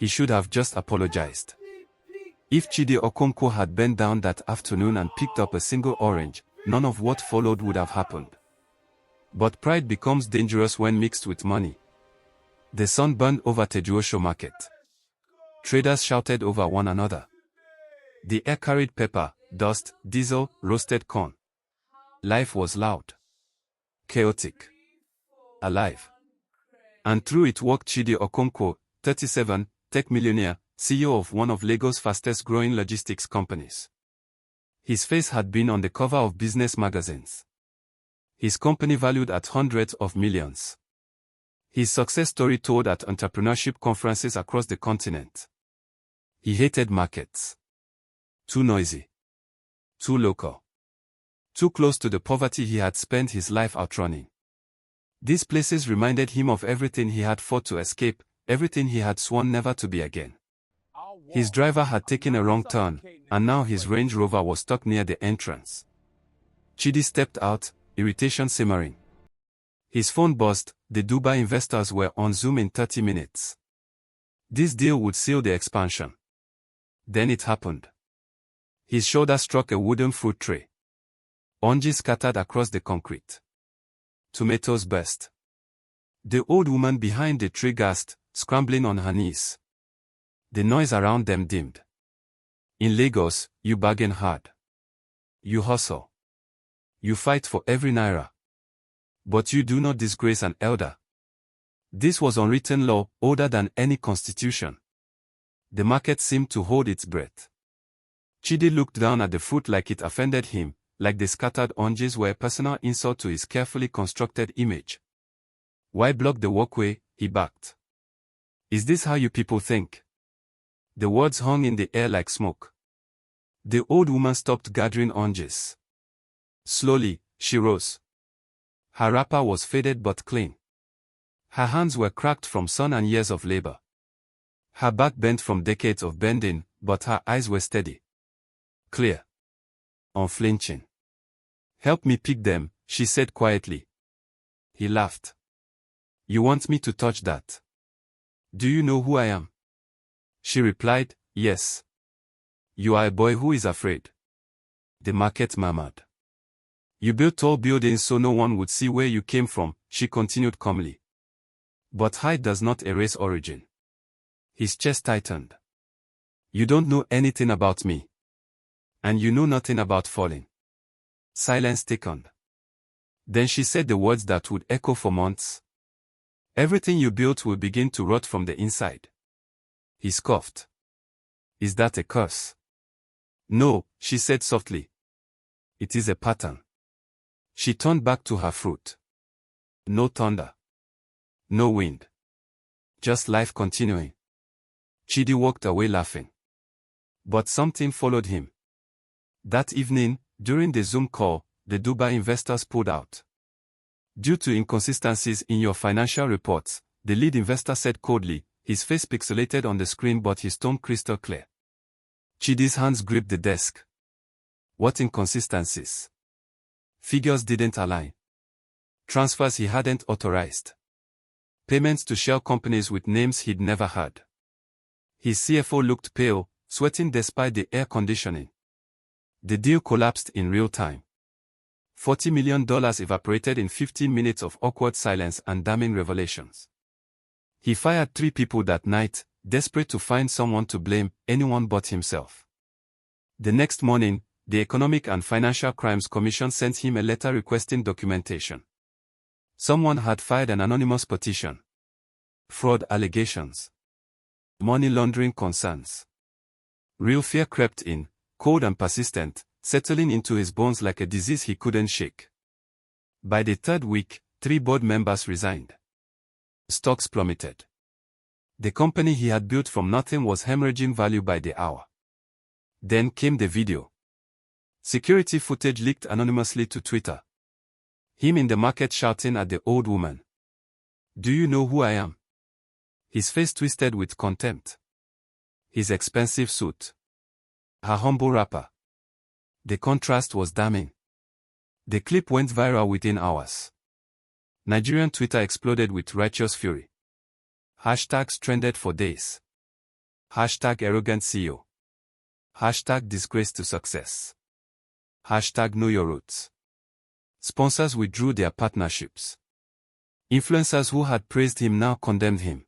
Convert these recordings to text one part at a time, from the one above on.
He should have just apologized. If Chidi Okonkwo had bent down that afternoon and picked up a single orange, none of what followed would have happened. But pride becomes dangerous when mixed with money. The sun burned over Tejuosho market. Traders shouted over one another. The air carried pepper, dust, diesel, roasted corn. Life was loud, chaotic, alive. And through it walked Chidi Okonkwo, 37, tech millionaire, CEO of one of Lagos' fastest growing logistics companies. His face had been on the cover of business magazines. His company valued at hundreds of millions. His success story told at entrepreneurship conferences across the continent. He hated markets. Too noisy. Too local. Too close to the poverty he had spent his life outrunning. These places reminded him of everything he had fought to escape, everything he had sworn never to be again. His driver had taken a wrong turn, and now his Range Rover was stuck near the entrance. Chidi stepped out, irritation simmering. His phone buzzed. The Dubai investors were on Zoom in 30 minutes. This deal would seal the expansion. Then it happened. His shoulder struck a wooden fruit tray. Oranges scattered across the concrete. Tomatoes burst. The old woman behind the tray gasped, scrambling on her knees. The noise around them dimmed. In Lagos, you bargain hard. You hustle. You fight for every naira. But you do not disgrace an elder. This was unwritten law, older than any constitution. The market seemed to hold its breath. Chidi looked down at the fruit like it offended him, like the scattered oranges were a personal insult to his carefully constructed image. Why block the walkway? He barked. Is this how you people think? The words hung in the air like smoke. The old woman stopped gathering oranges. Slowly, she rose. Her wrapper was faded but clean. Her hands were cracked from sun and years of labor. Her back bent from decades of bending, but her eyes were steady. Clear. Unflinching. Help me pick them, she said quietly. He laughed. You want me to touch that? Do you know who I am? She replied, yes. You are a boy who is afraid. The market murmured. You built tall buildings so no one would see where you came from, she continued calmly. But height does not erase origin. His chest tightened. You don't know anything about me. And you know nothing about falling. Silence thickened. Then she said the words that would echo for months. Everything you built will begin to rot from the inside. He scoffed. Is that a curse? No, she said softly. It is a pattern. She turned back to her fruit. No thunder. No wind. Just life continuing. Chidi walked away laughing. But something followed him. That evening, during the Zoom call, the Dubai investors pulled out. Due to inconsistencies in your financial reports, the lead investor said coldly, his face pixelated on the screen but his tone crystal clear. Chidi's hands gripped the desk. What inconsistencies? Figures didn't align. Transfers he hadn't authorized. Payments to shell companies with names he'd never heard. His CFO looked pale, sweating despite the air conditioning. The deal collapsed in real time. $40 million evaporated in 15 minutes of awkward silence and damning revelations. He fired 3 people that night, desperate to find someone to blame, anyone but himself. The next morning, the Economic and Financial Crimes Commission sent him a letter requesting documentation. Someone had filed an anonymous petition. Fraud allegations. Money laundering concerns. Real fear crept in, cold and persistent, settling into his bones like a disease he couldn't shake. By the 3rd week, 3 board members resigned. Stocks plummeted. The company he had built from nothing was hemorrhaging value by the hour. Then came the video. Security footage leaked anonymously to Twitter. Him in the market shouting at the old woman. Do you know who I am? His face twisted with contempt. His expensive suit. Her humble wrapper. The contrast was damning. The clip went viral within hours. Nigerian Twitter exploded with righteous fury. Hashtags trended for days. Hashtag arrogant CEO. Hashtag disgrace to success. Hashtag know your roots. Sponsors withdrew their partnerships. Influencers who had praised him now condemned him.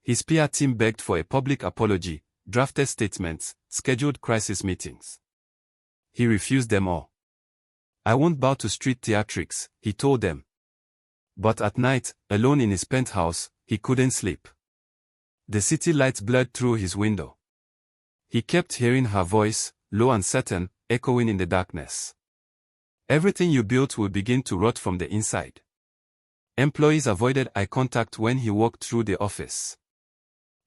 His PR team begged for a public apology, drafted statements, scheduled crisis meetings. He refused them all. I won't bow to street theatrics, he told them. But at night, alone in his penthouse, he couldn't sleep. The city lights blurred through his window. He kept hearing her voice, low and certain, echoing in the darkness. Everything you built will begin to rot from the inside. Employees avoided eye contact when he walked through the office.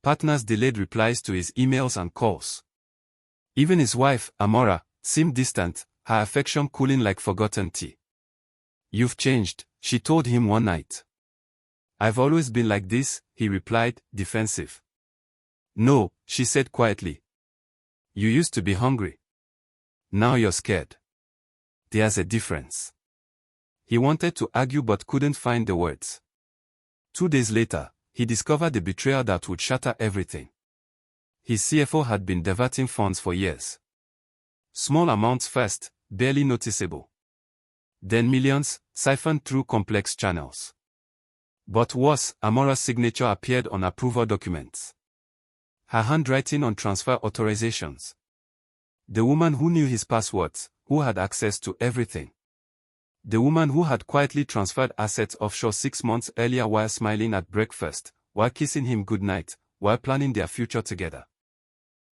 Partners delayed replies to his emails and calls. Even his wife, Amora, seemed distant, her affection cooling like forgotten tea. You've changed, she told him one night. I've always been like this, he replied, defensive. No, she said quietly. You used to be hungry. Now you're scared. There's a difference. He wanted to argue but couldn't find the words. 2 days later, he discovered the betrayal that would shatter everything. His CFO had been diverting funds for years. Small amounts first, barely noticeable. Then millions, siphoned through complex channels. But worse, Amora's signature appeared on approval documents. Her handwriting on transfer authorizations. The woman who knew his passwords, who had access to everything. The woman who had quietly transferred assets offshore 6 months earlier while smiling at breakfast, while kissing him goodnight, while planning their future together.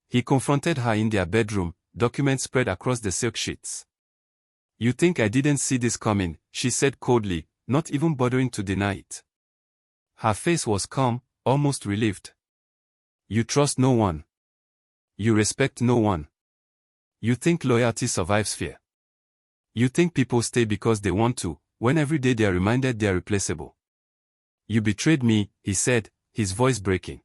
He confronted her in their bedroom, documents spread across the silk sheets. You think I didn't see this coming, she said coldly, not even bothering to deny it. Her face was calm, almost relieved. You trust no one. You respect no one. You think loyalty survives fear. You think people stay because they want to, when every day they are reminded they are replaceable. You betrayed me, he said, his voice breaking.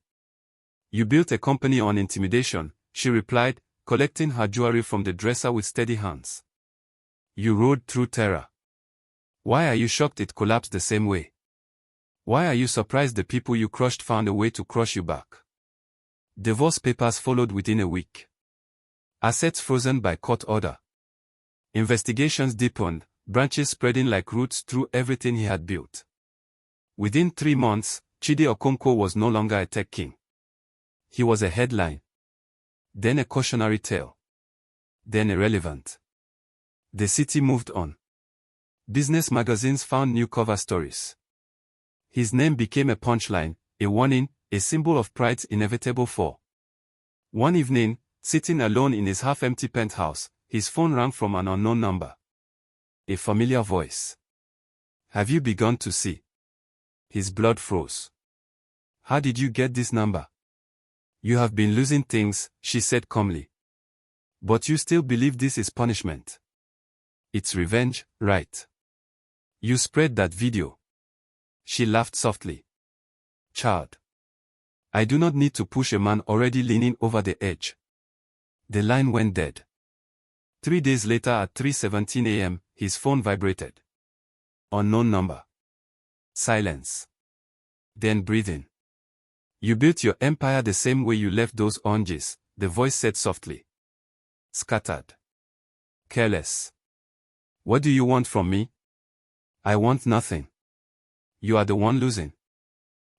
You built a company on intimidation, she replied, collecting her jewelry from the dresser with steady hands. You rode through terror. Why are you shocked it collapsed the same way? Why are you surprised the people you crushed found a way to crush you back? Divorce papers followed within a week. Assets frozen by court order. Investigations deepened, branches spreading like roots through everything he had built. Within 3 months, Chidi Okonkwo was no longer a tech king. He was a headline. Then a cautionary tale. Then irrelevant. The city moved on. Business magazines found new cover stories. His name became a punchline, a warning, a symbol of pride's inevitable fall. One evening, sitting alone in his half-empty penthouse, his phone rang from an unknown number. A familiar voice. Have you begun to see? His blood froze. How did you get this number? You have been losing things, she said calmly. But you still believe this is punishment. It's revenge, right? You spread that video. She laughed softly. Child. I do not need to push a man already leaning over the edge. The line went dead. 3 days later at 3:17 a.m., his phone vibrated. Unknown number. Silence. Then breathing. You built your empire the same way you left those oranges, the voice said softly. Scattered. Careless. What do you want from me? I want nothing. You are the one losing.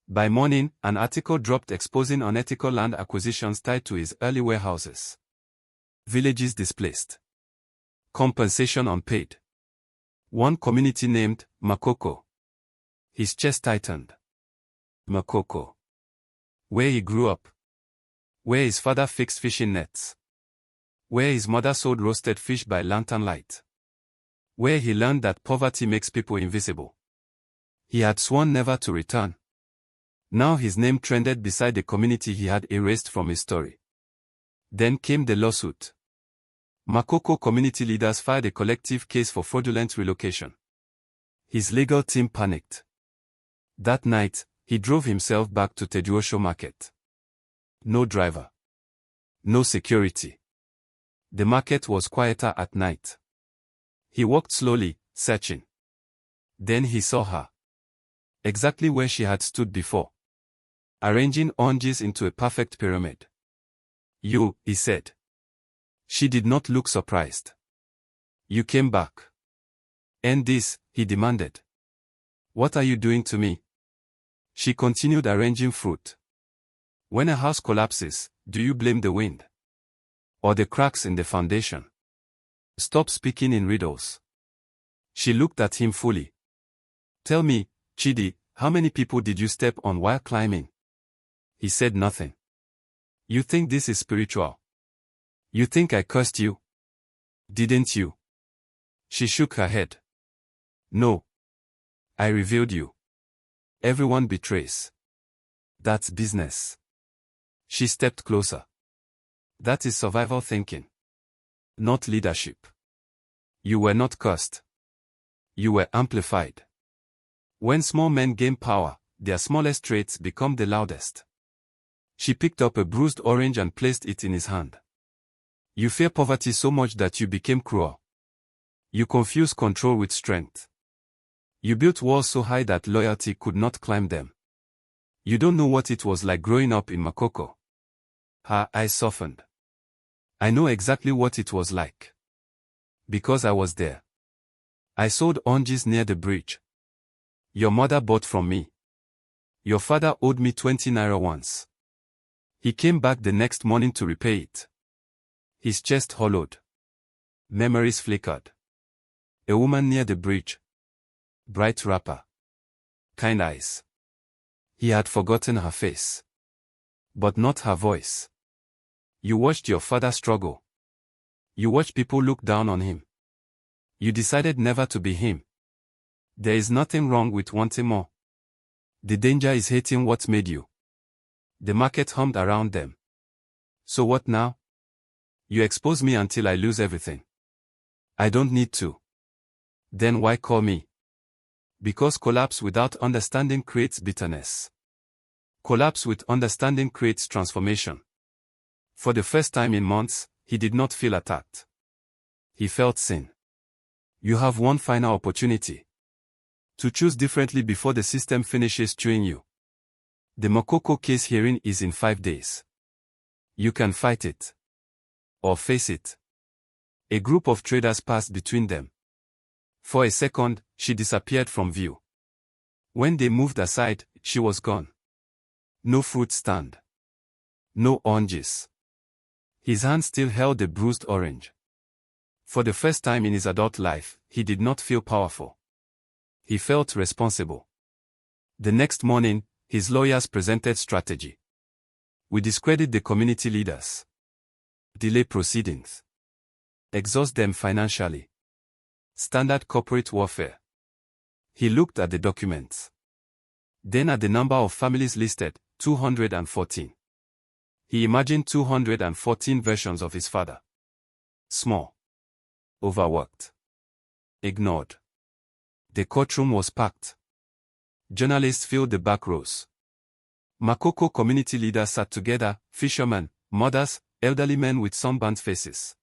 By morning, an article dropped exposing unethical land acquisitions tied to his early warehouses. Villages displaced. Compensation unpaid. One community named Makoko. His chest tightened. Makoko. Where he grew up. Where his father fixed fishing nets. Where his mother sold roasted fish by lantern light. Where he learned that poverty makes people invisible. He had sworn never to return. Now his name trended beside the community he had erased from his story. Then came the lawsuit. Makoko community leaders filed a collective case for fraudulent relocation. His legal team panicked. That night, he drove himself back to Teduosho Market. No driver. No security. The market was quieter at night. He walked slowly, searching. Then he saw her. Exactly where she had stood before. Arranging oranges into a perfect pyramid. You, he said. She did not look surprised. You came back. And this, he demanded. What are you doing to me? She continued arranging fruit. When a house collapses, do you blame the wind? Or the cracks in the foundation? Stop speaking in riddles. She looked at him fully. Tell me, Chidi, how many people did you step on while climbing? He said nothing. You think this is spiritual? You think I cursed you? Didn't you? She shook her head. No. I revealed you. Everyone betrays. That's business. She stepped closer. That is survival thinking. Not leadership. You were not cursed. You were amplified. When small men gain power, their smallest traits become the loudest. She picked up a bruised orange and placed it in his hand. You fear poverty so much that you became cruel. You confuse control with strength. You built walls so high that loyalty could not climb them. You don't know what it was like growing up in Makoko. Her eyes softened. I know exactly what it was like. Because I was there. I sold oranges near the bridge. Your mother bought from me. Your father owed me 20 naira once. He came back the next morning to repay it. His chest hollowed. Memories flickered. A woman near the bridge. Bright wrapper. Kind eyes. He had forgotten her face. But not her voice. You watched your father struggle. You watched people look down on him. You decided never to be him. There is nothing wrong with wanting more. The danger is hating what made you. The market hummed around them. So what now? You expose me until I lose everything. I don't need to. Then why call me? Because collapse without understanding creates bitterness. Collapse with understanding creates transformation. For the first time in months, he did not feel attacked. He felt seen. You have one final opportunity. To choose differently before the system finishes chewing you. The Makoko case hearing is in 5 days. You can fight it. Or face it. A group of traders passed between them. For a second, she disappeared from view. When they moved aside, she was gone. No fruit stand. No oranges. His hand still held the bruised orange. For the first time in his adult life, he did not feel powerful. He felt responsible. The next morning, his lawyers presented strategy. We discredit the community leaders. Delay proceedings. Exhaust them financially. Standard corporate warfare. He looked at the documents. Then at the number of families listed, 214. He imagined 214 versions of his father. Small. Overworked. Ignored. The courtroom was packed. Journalists filled the back rows. Makoko community leaders sat together, fishermen, mothers, elderly men with sunburnt faces.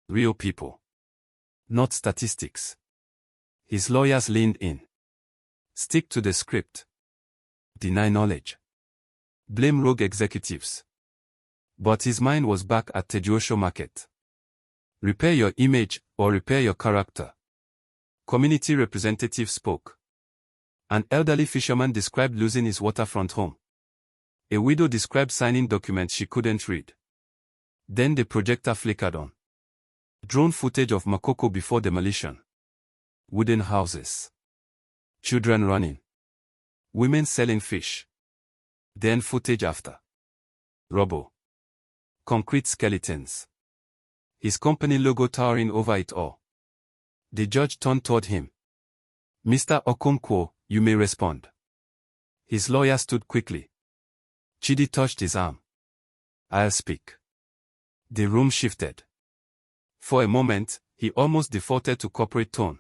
Real people. Not statistics. His lawyers leaned in. Stick to the script. Deny knowledge. Blame rogue executives. But his mind was back at Tejuosho Market. Repair your image, or repair your character. Community representative spoke. An elderly fisherman described losing his waterfront home. A widow described signing documents she couldn't read. Then the projector flickered on. Drone footage of Makoko before demolition. Wooden houses. Children running. Women selling fish. Then footage after. Rubble. Concrete skeletons. His company logo towering over it all. The judge turned toward him. Mr. Okonkwo, you may respond. His lawyer stood quickly. Chidi touched his arm. I'll speak. The room shifted. For a moment, he almost defaulted to corporate tone.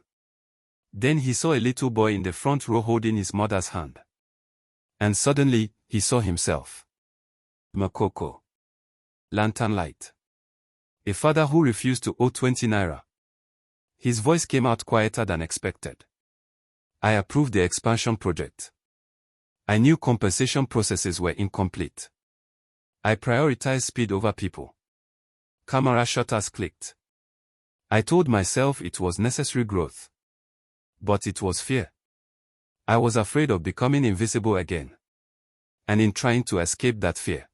Then he saw a little boy in the front row holding his mother's hand. And suddenly, he saw himself. Makoko. Lantern light. A father who refused to owe 20 naira. His voice came out quieter than expected. I approved the expansion project. I knew compensation processes were incomplete. I prioritized speed over people. Camera shutters clicked. I told myself it was necessary growth. But it was fear. I was afraid of becoming invisible again. And in trying to escape that fear,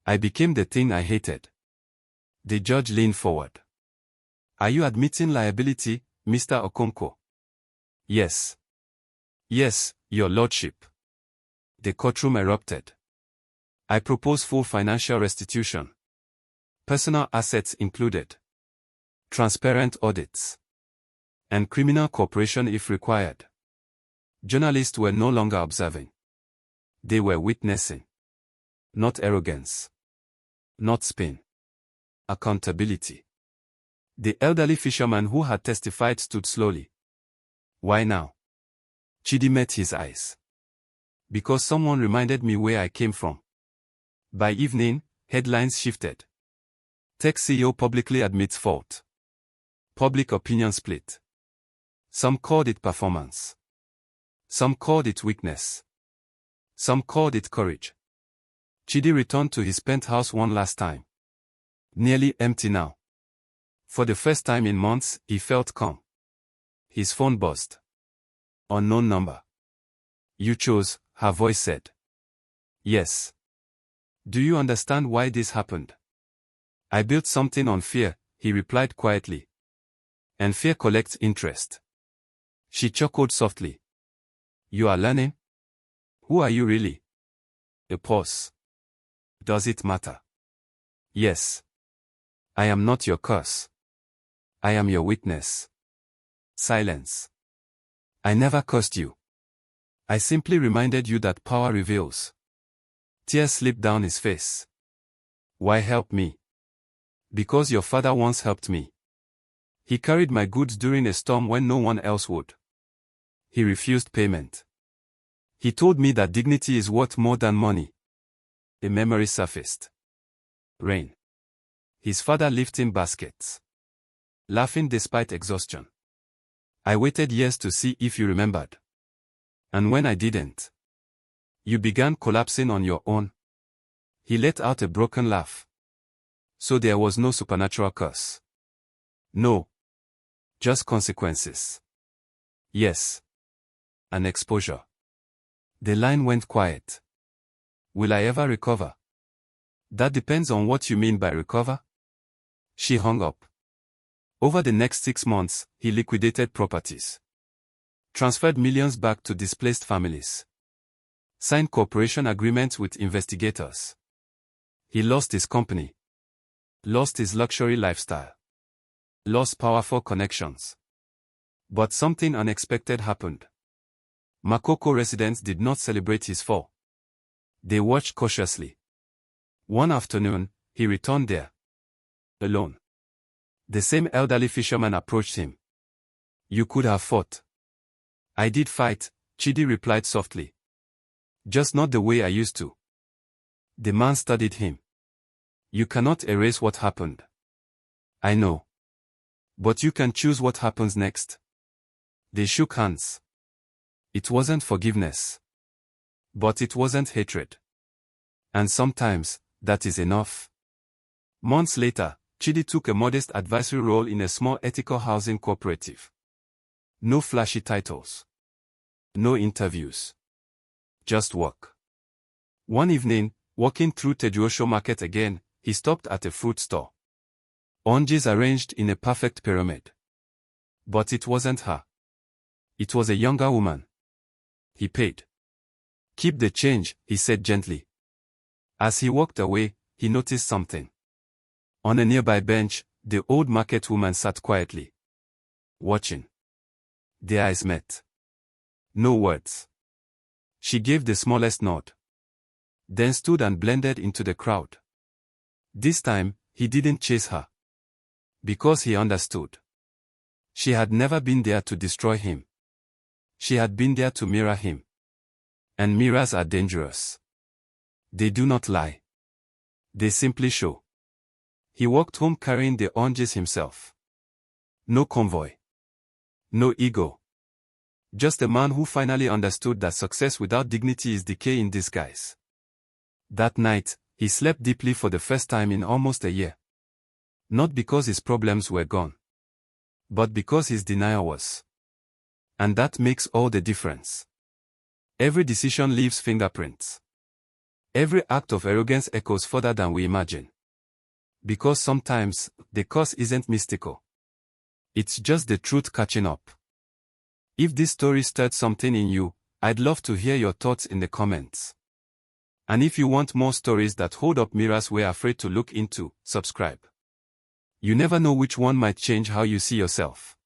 I became the thing I hated. The judge leaned forward. Are you admitting liability, Mr. Okonkwo? Yes. Yes, Your Lordship. The courtroom erupted. I propose full financial restitution. Personal assets included. Transparent audits. And criminal cooperation if required. Journalists were no longer observing. They were witnessing. Not arrogance. Not spin. Accountability. The elderly fisherman who had testified stood slowly. Why now? Chidi met his eyes. Because someone reminded me where I came from. By evening, headlines shifted. Tech CEO publicly admits fault. Public opinion split. Some called it performance. Some called it weakness. Some called it courage. Chidi returned to his penthouse one last time. Nearly empty now. For the first time in months, he felt calm. His phone buzzed. Unknown number. You chose, her voice said. Yes. Do you understand why this happened? I built something on fear, he replied quietly. And fear collects interest. She chuckled softly. You are learning? Who are you really? A pause. Does it matter? Yes. I am not your curse. I am your witness. Silence. I never cursed you. I simply reminded you that power reveals. Tears slipped down his face. Why help me? Because your father once helped me. He carried my goods during a storm when no one else would. He refused payment. He told me that dignity is worth more than money. A memory surfaced. Rain. His father lifting baskets. Laughing despite exhaustion. I waited years to see if you remembered. And when I didn't, you began collapsing on your own. He let out a broken laugh. So there was no supernatural curse. No. Just consequences. Yes. An exposure. The line went quiet. Will I ever recover? That depends on what you mean by recover. She hung up. Over the next 6 months, he liquidated properties. Transferred millions back to displaced families. Signed cooperation agreements with investigators. He lost his company. Lost his luxury lifestyle. Lost powerful connections. But something unexpected happened. Makoko residents did not celebrate his fall. They watched cautiously. One afternoon, he returned there. Alone. The same elderly fisherman approached him. You could have fought. I did fight, Chidi replied softly. Just not the way I used to. The man studied him. You cannot erase what happened. I know. But you can choose what happens next. They shook hands. It wasn't forgiveness. But it wasn't hatred. And sometimes, that is enough. Months later, Chidi took a modest advisory role in a small ethical housing cooperative. No flashy titles. No interviews. Just work. One evening, walking through Tejuosho Market again, he stopped at a fruit store. Oranges arranged in a perfect pyramid. But it wasn't her. It was a younger woman. He paid. Keep the change, he said gently. As he walked away, he noticed something. On a nearby bench, the old market woman sat quietly. Watching. Their eyes met. No words. She gave the smallest nod. Then stood and blended into the crowd. This time, he didn't chase her. Because he understood. She had never been there to destroy him. She had been there to mirror him. And mirrors are dangerous. They do not lie. They simply show. He walked home carrying the oranges himself. No convoy. No ego. Just a man who finally understood that success without dignity is decay in disguise. That night, He slept deeply for the first time in almost a year. Not because his problems were gone, but because his denial was. And that makes all the difference. Every decision leaves fingerprints. Every act of arrogance echoes further than we imagine. Because sometimes, the cause isn't mystical. It's just the truth catching up. If this story stirred something in you, I'd love to hear your thoughts in the comments. And if you want more stories that hold up mirrors we're afraid to look into, subscribe. You never know which one might change how you see yourself.